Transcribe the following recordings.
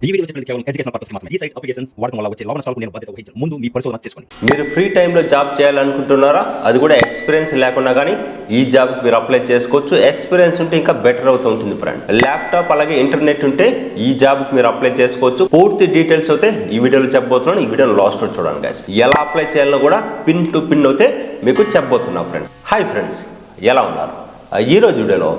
ఈ వీడియో చెప్పినది కేవలం ఎడ్యుకేషన్ పర్పస్ మాత్రమే. ఈ సైట్ అప్లికేషన్స్ వాడటం వల్ల వచ్చే లాభ నష్టాలకు నేను బాధ్యత వహించను. ముందు మీ పరిశోధన చేసుకోండి. మీరు ఫ్రీ టైంలో జాబ్ చేయాలనుకుంటున్నారా? అది కూడా ఎక్స్పీరియన్స్ లేకుండా కానీ ఈ జాబ్ మీరు అప్లై చేసుకోవచ్చు. ఎక్స్పీరియన్స్ ఉంటే ఇంకా బెటర్ అవుతూ ఉంటుంది ఫ్రెండ్స్. ల్యాప్టాప్ అలాగే ఇంటర్నెట్ ఉంటే ఈ జాబ్ మీరు అప్లై చేసుకోవచ్చు. పూర్తి డీటెయిల్స్ అయితే ఈ వీడియోలో చెప్పబోతున్నాను. ఈ వీడియోని లాస్ట్ వరకు చూడండి గైస్. ఎలా అప్లై చేయాలో కూడా పిన్ టు పిన్ అయితే మీకు చెప్పబోతున్నా ఫ్రెండ్స్. హాయ్ ఫ్రెండ్స్, ఎలా ఉన్నారు? ఈ రోజు వీడియోలో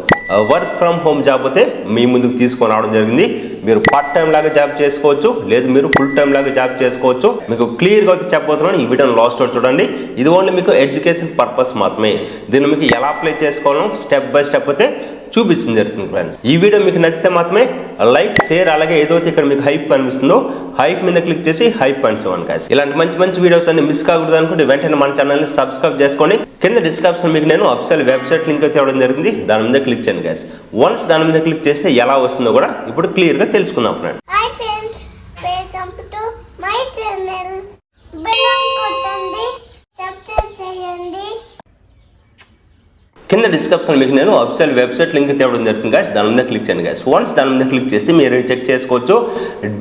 వర్క్ ఫ్రమ్ హోమ్ జాబ్ అయితే మీ ముందుకు తీసుకొని రావడం జరిగింది. మీరు పార్ట్ టైం లాగా జాబ్ చేసుకోవచ్చు, లేదు మీరు ఫుల్ టైం లాగా జాబ్ చేసుకోవచ్చు. మీకు క్లియర్గా అయితే చెప్పబోతున్నాను. ఈ వీడియోని లాస్ట్ వరకు చూడండి. ఇది ఓన్లీ మీకు ఎడ్యుకేషన్ పర్పస్ మాత్రమే. దీన్ని మీకు ఎలా అప్లై చేసుకోవాలో స్టెప్ బై స్టెప్ అయితే చూపించడం జరుగుతుంది ఫ్రెండ్స్. ఈ వీడియో మీకు నచ్చితే మాత్రమే లైక్, షేర్, అలాగే ఏదైతే ఇక్కడ మీకు హైప్ కనిపిస్తుందో హైప్ మీద క్లిక్ చేసి హైప్ పాయింట్స్ ఇవ్వండి గైస్. ఇలాంటి మంచి మంచి వీడియోస్ అన్ని మిస్ కాకూడదు అనుకుంటే వెంటనే మన ఛానల్ని సబ్స్క్రైబ్ చేసుకోండి. కింద డిస్క్రిప్షన్ మీకు నేను అఫీషియల్ వెబ్సైట్ లింక్ అయితే ఇవ్వడం జరిగింది. దాని మీద క్లిక్ చేయండి గైస్. వన్స్ దాని మీద క్లిక్ చేస్తే ఎలా వస్తుందో కూడా ఇప్పుడు క్లియర్గా తెలుసుకుందాం friends. Hi friends, welcome to my channel. Bell కొట్టండి, సబ్స్క్రైబ్ చేయండి. కింద డిస్క్రిప్షన్ మీకు నేను అఫీషియల్ వెబ్సైట్ లింక్ తేవడం జరుగుతుంది గైస్. దాని మీద క్లిక్ చేయండి గైస్. వన్స్ దాని మీద క్లిక్ చేస్తే మీరు చెక్ చేసుకోవచ్చు.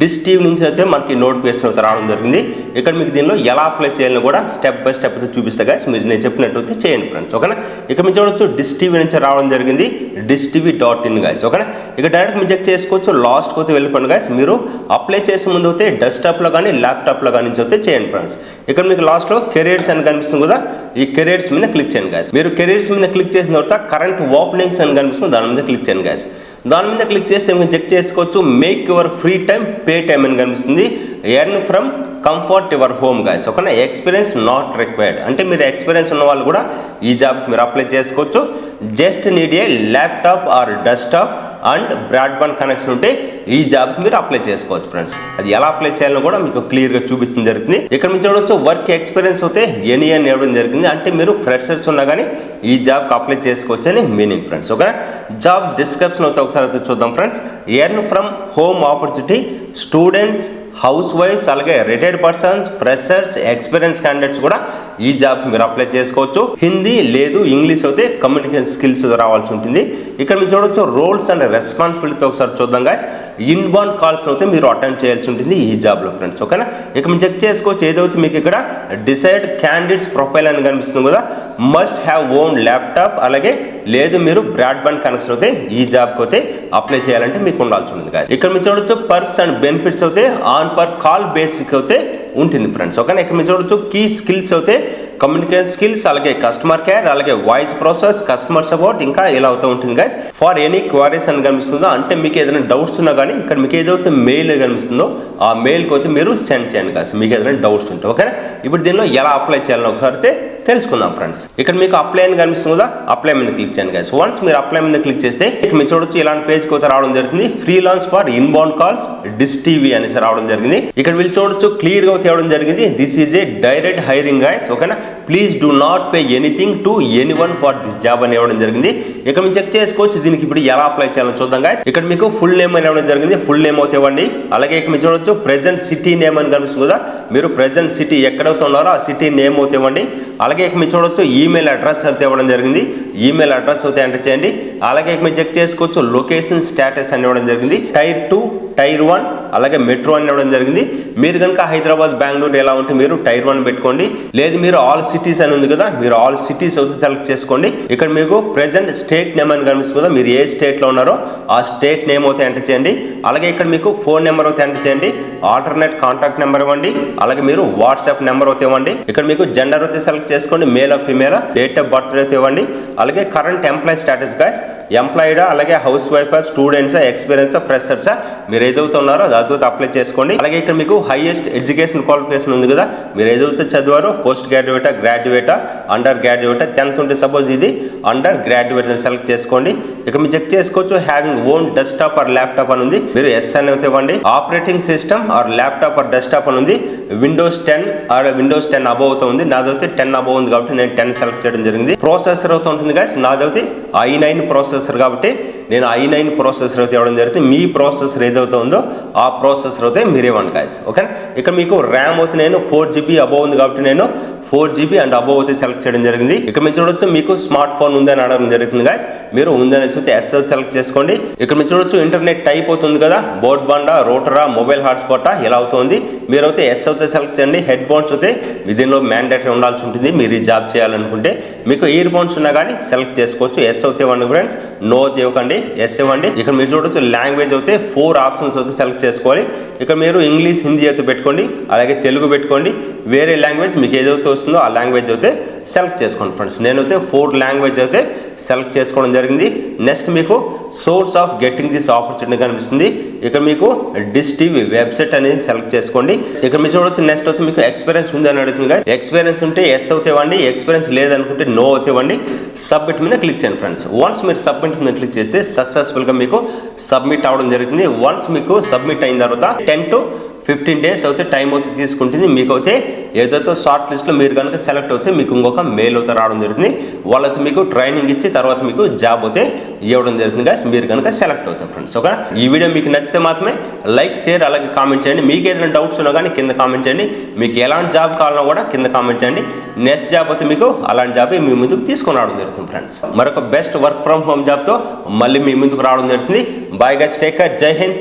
డిష్ టీవీ నుంచి అయితే మనకి నోటిఫికేషన్ అయితే రావడం జరిగింది. ఇక్కడ మీకు దీనిలో ఎలా అప్లై చేయాలని కూడా స్టెప్ బై స్టెప్ అయితే చూపిస్తా గైస్. మీరు నేను చెప్పినట్టు అయితే చేయండి ఫ్రెండ్స్, ఓకేనా. ఇక్కడ మీరు చూడొచ్చు డిష్ టీవీ నుంచి రావడం జరిగింది, dishtv.in గైస్, ఓకేనా. ఇక డైరెక్ట్ మీరు చెక్ చేసుకోవచ్చు. లాస్ట్కి అయితే వెళ్ళిపోండి గైస్. మీరు అప్లై చేసే ముందు అయితే డెస్క్టాప్లో కానీ ల్యాప్టాప్లో కానీ అయితే చేయండి ఫ్రెండ్స్. ఇక్కడ మీకు లాస్ట్లో కెరీర్స్ అని కనిపిస్తుంది కదా, ఈ కెరీర్స్ మీద క్లిక్ చేయండి గైస్. మీరు కెరీర్స్ మీద క్లిక్ చేసిన తర్వాత కరెంట్ ఓపెనింగ్స్ అని కనిపిస్తుంది, దాని మీద క్లిక్ చేయండి గైస్. దాని మీద క్లిక్ చేస్తే మీరు చెక్ చేసుకోవచ్చు. Make your free time pay time అని కనిపిస్తుంది. Earn from comfort your home guys, ఓకేనా. ఎక్స్పీరియన్స్ నాట్ రిక్వైర్డ్ అంటే మీరు ఎక్స్పీరియన్స్ ఉన్న వాళ్ళు కూడా ఈ జాబ్కి మీరు అప్లై చేసుకోవచ్చు. Just need a laptop or desktop and broadband connection ఉంటే ఈ జాబ్కి మీరు అప్లై చేసుకోవచ్చు ఫ్రెండ్స్. అది ఎలా అప్లై చేయాలో కూడా మీకు క్లియర్గా చూపించడం జరుగుతుంది. ఇక్కడ మీరు చూడవచ్చు వర్క్ ఎక్స్పీరియన్స్ అయితే ఎనీ అని ఇవ్వడం జరిగింది. అంటే మీరు ఫ్రెషర్స్ ఉన్నా కానీ ఈ జాబ్కి అప్లై చేసుకోవచ్చు అని మీనింగ్ ఫ్రెండ్స్, ఓకేనా. జాబ్ డిస్క్రిప్షన్ అయితే ఒకసారి అయితే చూద్దాం friends. Earn from home opportunity, students, హౌస్ వైఫ్స్, అలాగే retired persons, freshers, experience candidates కూడా ఈ జాబ్కి మీరు అప్లై చేసుకోవచ్చు. హిందీ లేదు ఇంగ్లీష్ అయితే కమ్యూనికేషన్ స్కిల్స్ రావాల్సి ఉంటుంది. ఇక్కడ మీరు చూడవచ్చు రోల్స్ అండ్ రెస్పాన్సిబిలిటీ ఒకసారి చూద్దాం గాయస్. ఇన్బౌండ్ కాల్స్ అయితే మీరు అటెండ్ చేయాల్సి ఉంటుంది ఈ జాబ్లో ఫ్రెండ్స్, ఓకేనా. ఇక మీరు చెక్ చేసుకోవచ్చు. ఏదైతే మీకు ఇక్కడ డిసైడ్ క్యాండిడేట్స్ ప్రొఫైల్ అని కనిపిస్తుంది కదా, మస్ట్ హ్యావ్ ఓన్ ల్యాప్టాప్, అలాగే లేదు మీరు బ్రాడ్బ్యాండ్ కనెక్షన్ అయితే ఈ జాబ్కి అయితే అప్లై చేయాలంటే మీకు ఉండాల్సి ఉంటుంది గాయస్. ఇక్కడ మీరు చూడొచ్చు పర్క్స్ అండ్ బెనిఫిట్స్ అయితే ఆన్ పర్ కాల్ బేసిక్ అయితే ఉంటుంది ఫ్రెండ్స్, ఓకేనా. ఇక్కడ మీరు చూడొచ్చు కీ స్కిల్స్ అయితే కమ్యూనికేషన్ స్కిల్స్, అలాగే కస్టమర్ కేర్, అలాగే వాయిస్ ప్రాసెస్, కస్టమర్ సపోర్ట్, ఇంకా ఇలా అవుతూ ఉంటుంది గైస్. ఫర్ ఎనీ క్వైరీస్ అని కనిపిస్తుందో అంటే మీకు ఏదైనా డౌట్స్ ఉన్నా కానీ ఇక్కడ మీకు ఏదైతే మెయిల్ కనిపిస్తుందో ఆ మెయిల్కి అయితే మీరు సెండ్ చేయండి గైస్, మీకు ఏదైనా డౌట్స్ ఉంటాయి, ఓకేనా. ఇప్పుడు దీనిలో ఎలా అప్లై చేయాలని ఒకసారి అయితే తెలుసుకుందాం ఫ్రెండ్స్. ఇక్కడ మీకు అప్లై అని కనిపిస్తుంది కదా, అప్లై మీద క్లిక్ చేయండి గైస్. వన్స్ మీరు అప్లై మీద క్లిక్ చేస్తే మీరు చూడొచ్చు ఇలాంటి పేజ్కి అయితే రావడం జరుగుతుంది. Freelance for inbound calls dish TV అనేసి రావడం జరిగింది. ఇక్కడ వీళ్ళు చూడొచ్చు క్లియర్గా తేవడం జరిగింది. This is a direct hiring guys, ఓకేనా. Please do not pay anything to anyone for this job అని ఇవ్వడం జరిగింది. ఇక మీరు చెక్ చేసుకోవచ్చు దీనికి ఇప్పుడు ఎలా అప్లై చేయాలని చూద్దాం గైస్. ఇక్కడ మీకు ఫుల్ నేమ్ అని ఇవ్వడం జరిగింది, ఫుల్ నేమ్ అయితే ఇవ్వండి. అలాగే ఇక్కడ మీరు చూడొచ్చు ప్రెజెంట్ సిటీ నేమ్ అని కనిపిస్తుంది కదా, మీరు ప్రెజెంట్ సిటీ ఎక్కడైతే ఉన్నారో ఆ సిటీ నేమ్ అయితే ఇవ్వండి. అలాగే ఇక్కడ మీరు చూడొచ్చు ఈమెయిల్ అడ్రస్ అయితే ఇవ్వడం జరిగింది, ఈమెయిల్ అడ్రస్ అయితే ఎంటర్ చేయండి. అలాగే మీరు చెక్ చేసుకోవచ్చు లొకేషన్ స్టేటస్ అని ఇవ్వడం జరిగింది. టైర్ 2, టైర్ 1, అలాగే మెట్రో అని ఇవ్వడం జరిగింది. మీరు కనుక హైదరాబాద్, బెంగళూరు ఎలా ఉంటే మీరు టైర్ 1 పెట్టుకోండి. లేదు మీరు ఆల్ సిటీస్ అని ఉంది కదా, మీరు ఆల్ సిటీస్ అయితే సెలెక్ట్ చేసుకోండి. ఇక్కడ మీకు ప్రెజెంట్ స్టేట్ నేమ్ అని కనిపిస్తుంది కదా, మీరు ఏ స్టేట్లో ఉన్నారో ఆ స్టేట్ నేమ్ అయితే ఎంటర్ చేయండి. అలాగే ఇక్కడ మీకు ఫోన్ నెంబర్ అయితే ఎంటర్ చేయండి. ఆల్టర్నేట్ కాంటాక్ట్ నెంబర్ ఇవ్వండి. అలాగే మీరు వాట్సాప్ నెంబర్ అయితే ఇవ్వండి. ఇక్కడ మీకు జెండర్ అయితే సెలెక్ట్ చేసుకోండి, male or female, date of birth అయితే ఇవ్వండి. అలాగే కరెంట్ ఎంప్లాయ్ స్టేటస్ గైస్, ఎంప్లాయిడా, అలాగే హౌస్ వైఫ్, స్టూడెంట్సా, ఎక్స్పీరియన్స్, ఫ్రెషర్సా, మీరు ఏదైతే ఉన్నారో దాంతో అప్లై చేసుకోండి. అలాగే ఇక్కడ మీకు హైయెస్ట్ ఎడ్యుకేషన్ క్వాలిఫికేషన్ ఉంది కదా, మీరు ఏదైతే చదివారో పోస్ట్ గ్రాడ్యుయేటా, గ్రాడ్యుయేటా, అండర్ గ్రాడ్యుయేటా, 10th ఉంటే సపోజ్ ఇది అండర్ గ్రాడ్యుయేట్ అని సెలెక్ట్ చేసుకోండి. ఇక మీరు చెక్ చేసుకోవచ్చు having own desktop are laptop అని ఉంది, మీరు ఎస్ అని అయితే ఇవ్వండి. Operating system are laptop or desktop అని ఉంది, విండోస్ 10 ఆర్ విండోస్ 10 అబవ్ అవుతా ఉంది. నాదైతే 10 అబవ్ ఉంది కాబట్టి నేను 10 సెలెక్ట్ చేయడం జరిగింది. ప్రాసెసర్ అవుతూ ఉంటుంది గాయస్, నాదైతే i9 ప్రాసెసర్ కాబట్టి నేను i9 ప్రాసెసర్ అయితే ఇవ్వడం జరుగుతుంది. మీ ప్రాసెసర్ ఏదైతే ఉందో ఆ ప్రాసెసర్ అయితే మీరు ఇవ్వండి గాయస్, ఓకేనా. ఇక్కడ మీకు ర్యామ్ అయితే నేను 4 GB అబవ్ ఉంది కాబట్టి నేను 4GB అండ్ అబోవ్ అయితే సెలెక్ట్ చేయడం జరిగింది. ఇక్కడ మీరు చూడొచ్చు మీకు స్మార్ట్ ఫోన్ ఉందని అడగడం జరుగుతుంది గాయస్. మీరు ఉందనేసి అయితే ఎస్ సెలెక్ట్ చేసుకోండి. ఇక్కడ మీరు చూడొచ్చు ఇంటర్నెట్ టైప్ అవుతుంది కదా, బోర్డ్ బండా, రోటరా, మొబైల్ హాట్స్పాటా ఇలా అవుతుంది. మీరు అయితే ఎస్ అయితే సెలెక్ట్ చేయండి. హెడ్ ఫోన్స్ అయితే దీనిలో మ్యాండేటరీ ఉండాల్సి ఉంటుంది మీరు ఈ జాబ్ చేయాలనుకుంటే. మీకు ఇయర్ ఫోన్స్ ఉన్నా కానీ సెలెక్ట్ చేసుకోవచ్చు. ఎస్ అయితే ఇవ్వండి ఫ్రెండ్స్, నో అయితే ఇవ్వకండి, ఎస్ ఇవ్వండి. ఇక్కడ మీరు చూడొచ్చు లాంగ్వేజ్ అయితే 4 ఆప్షన్స్ అయితే సెలెక్ట్ చేసుకోవాలి. ఇక్కడ మీరు ఇంగ్లీష్, హిందీ అయితే పెట్టుకోండి, అలాగే తెలుగు పెట్టుకోండి. వేరే లాంగ్వేజ్ మీకు ఏదైతే వస్తుందో ఆ లాంగ్వేజ్ అయితే సెలెక్ట్ చేసుకోండి ఫ్రెండ్స్. నేనైతే 4 లాంగ్వేజ్ అయితే సెలెక్ట్ చేసుకోవడం జరిగింది. నెక్స్ట్ మీకు source of getting this opportunity కనిపిస్తుంది. ఇక్కడ మీకు డిష్ టీవీ వెబ్సైట్ అనేది సెలెక్ట్ చేసుకోండి. ఇక్కడ మీరు చూడొచ్చు. నెక్స్ట్ అయితే మీకు ఎక్స్పీరియన్స్ ఉంది అని అడుగుతుంది. ఎక్స్పీరియన్స్ ఉంటే ఎస్ అవుతే ఇవ్వండి, ఎక్స్పీరియన్స్ లేదనుకుంటే నో అవుతే ఇవ్వండి. సబ్మిట్ మీద క్లిక్ చేయండి ఫ్రెండ్స్. వన్స్ మీరు సబ్మిట్ మీద క్లిక్ చేస్తే సక్సెస్ఫుల్గా మీకు సబ్మిట్ అవ్వడం జరుగుతుంది. వన్స్ మీకు సబ్మిట్ అయిన తర్వాత 10 to 15 days అయితే టైం అయితే తీసుకుంటుంది. మీకు అయితే ఏదైతే షార్ట్ లిస్ట్లో మీరు కనుక సెలెక్ట్ అవుతే మీకు ఇంకొక మెయిల్ అయితే రావడం జరుగుతుంది. వాళ్ళైతే మీకు ట్రైనింగ్ ఇచ్చి తర్వాత మీకు జాబ్ అయితే ఇవ్వడం జరుగుతుంది గాయస్, మీరు కనుక సెలెక్ట్ అవుతారు ఫ్రెండ్స్. ఓకే, ఈ వీడియో మీకు నచ్చితే మాత్రమే లైక్, షేర్, అలాగే కామెంట్ చేయండి. మీకు ఏదైనా డౌట్స్ ఉన్నా కానీ కింద కామెంట్ చేయండి. మీకు ఎలాంటి జాబ్ కావాలన్నా కూడా కింద కామెంట్ చేయండి. నెక్స్ట్ జాబ్ అయితే మీకు అలాంటి జాబ్ మీ ముందుకు తీసుకొని రావడం జరుగుతుంది ఫ్రెండ్స్. మరొక బెస్ట్ వర్క్ ఫ్రమ్ హోమ్ జాబ్తో మళ్ళీ మీ ముందుకు రావడం జరుగుతుంది. బాయ్ గైస్, టేక్ కేర్, జై హింద్.